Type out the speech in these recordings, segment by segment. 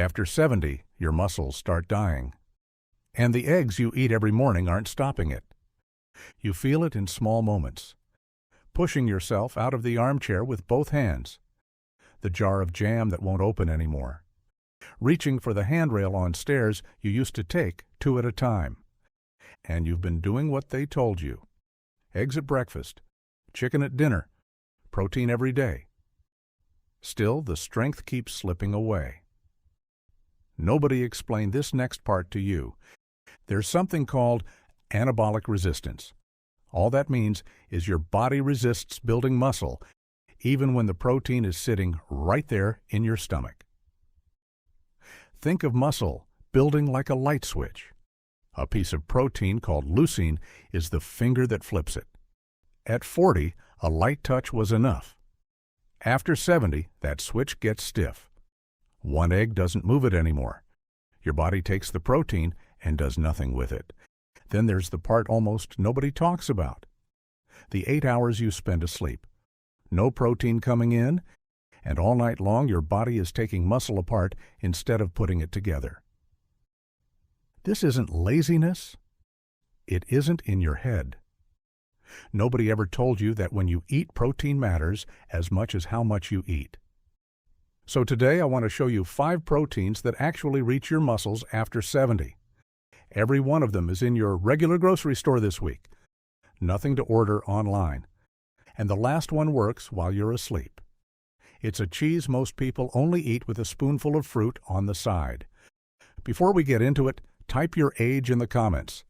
After 70, your muscles start dying. And the eggs you eat every morning aren't stopping it. You feel it in small moments. Pushing yourself out of the armchair with both hands. The jar of jam that won't open anymore. Reaching for the handrail on stairs you used to take 2 at a time. And you've been doing what they told you. Eggs at breakfast, chicken at dinner, protein every day. Still, the strength keeps slipping away. Nobody explained this next part to you. There's something called anabolic resistance. All that means is your body resists building muscle, even when the protein is sitting right there in your stomach. Think of muscle building like a light switch. A piece of protein called leucine is the finger that flips it. At 40, a light touch was enough. After 70, that switch gets stiff. 1 egg doesn't move it anymore. Your body takes the protein and does nothing with it. Then there's the part almost nobody talks about. The 8 hours you spend asleep. No protein coming in, and all night long your body is taking muscle apart instead of putting it together. This isn't laziness. It isn't in your head. Nobody ever told you that when you eat, protein matters as much as how much you eat. So today I want to show you 5 proteins that actually reach your muscles after 70. Every one of them is in your regular grocery store this week. Nothing to order online. And the last one works while you're asleep. It's a cheese most people only eat with a spoonful of fruit on the side. Before we get into it, type your age in the comments.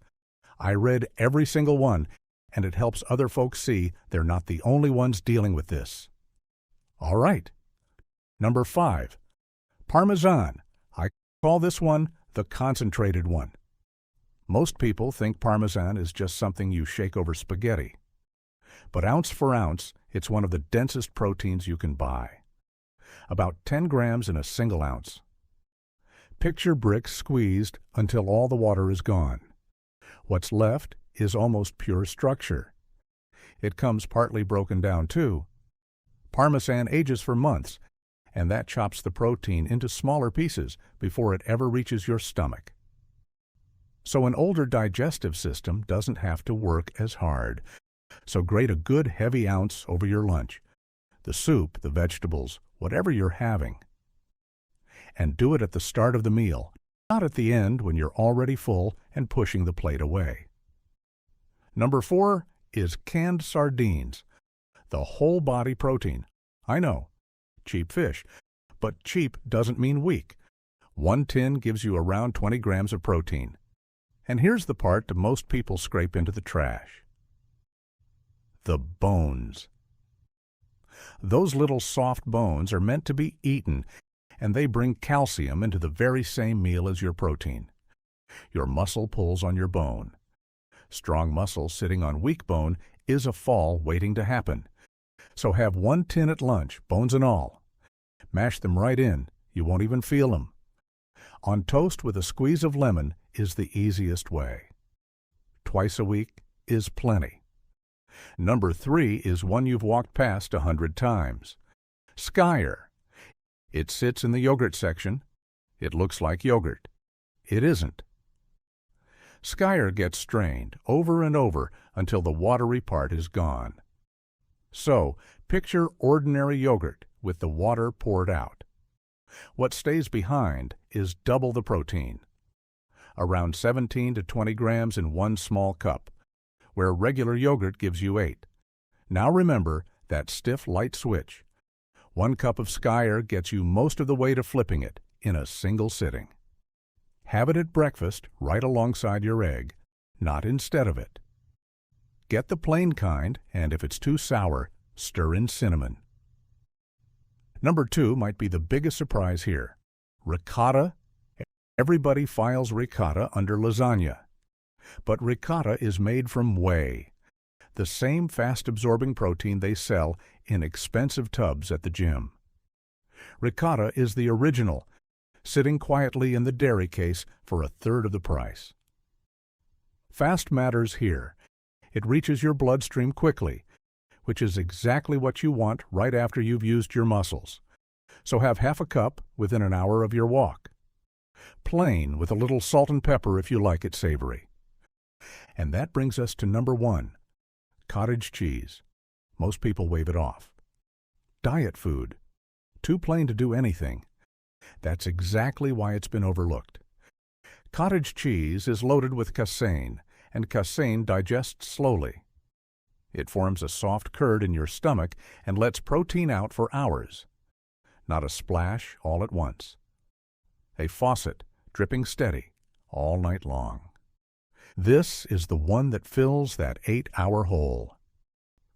I read every single one, and it helps other folks see they're not the only ones dealing with this. All right. Number 5, Parmesan. I call this one the concentrated one. Most people think Parmesan is just something you shake over spaghetti. But ounce for ounce, it's one of the densest proteins you can buy. About 10 grams in a single ounce. Picture bricks squeezed until all the water is gone. What's left is almost pure structure. It comes partly broken down too. Parmesan ages for months, and that chops the protein into smaller pieces before it ever reaches your stomach. So an older digestive system doesn't have to work as hard. So grate a good heavy ounce over your lunch, the soup, the vegetables, whatever you're having. And do it at the start of the meal, not at the end when you're already full and pushing the plate away. Number 4 is canned sardines. The whole body protein. I know, cheap fish, but cheap doesn't mean weak. 1 tin gives you around 20 grams of protein. And here's the part that most people scrape into the trash. The bones. Those little soft bones are meant to be eaten, and they bring calcium into the very same meal as your protein. Your muscle pulls on your bone. Strong muscle sitting on weak bone is a fall waiting to happen. So have 1 tin at lunch, bones and all. Mash them right in. You won't even feel them. On toast with a squeeze of lemon is the easiest way. Twice a week is plenty. Number 3 is one you've walked past 100 times. Skyr. It sits in the yogurt section. It looks like yogurt. It isn't. Skyr gets strained over and over until the watery part is gone. So, picture ordinary yogurt with the water poured out. What stays behind is double the protein. Around 17 to 20 grams in 1 small cup, where regular yogurt gives you 8. Now remember that stiff light switch. 1 cup of Skyr gets you most of the way to flipping it in a single sitting. Have it at breakfast right alongside your egg, not instead of it. Get the plain kind, and if it's too sour, stir in cinnamon. Number 2 might be the biggest surprise here. Ricotta. Everybody files ricotta under lasagna. But ricotta is made from whey, the same fast-absorbing protein they sell in expensive tubs at the gym. Ricotta is the original, sitting quietly in the dairy case for 1/3 of the price. Fast matters here. It reaches your bloodstream quickly, which is exactly what you want right after you've used your muscles. So have half a cup within an hour of your walk. plain with a little salt and pepper if you like it savory. And that brings us to number 1, cottage cheese. Most people wave it off. Diet food. Too plain to do anything. That's exactly why it's been overlooked. Cottage cheese is loaded with casein, and casein digests slowly. It forms a soft curd in your stomach and lets protein out for hours. Not a splash all at once. A faucet, dripping steady, all night long. This is the one that fills that 8-hour hole.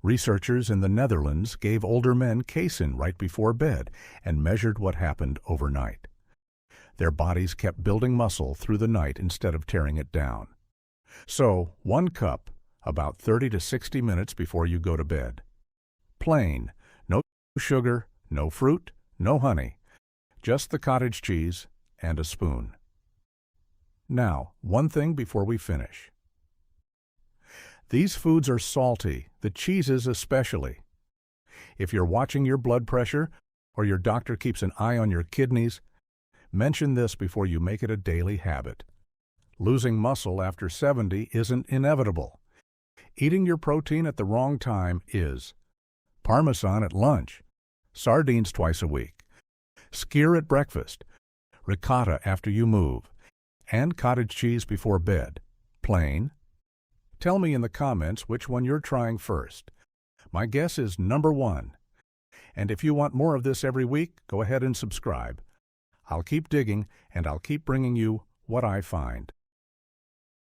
Researchers in the Netherlands gave older men casein right before bed and measured what happened overnight. Their bodies kept building muscle through the night instead of tearing it down. So, 1 cup, about 30 to 60 minutes before you go to bed. Plain, no sugar, no fruit, no honey, just the cottage cheese and a spoon. Now, one thing before we finish. These foods are salty, the cheeses especially. If you're watching your blood pressure or your doctor keeps an eye on your kidneys, mention this before you make it a daily habit. Losing muscle after 70 isn't inevitable. Eating your protein at the wrong time is. Parmesan at lunch, sardines twice a week, Skyr at breakfast, ricotta after you move, and cottage cheese before bed. Plain. Tell me in the comments which one you're trying first. My guess is number 1. And if you want more of this every week, go ahead and subscribe. I'll keep digging, and I'll keep bringing you what I find.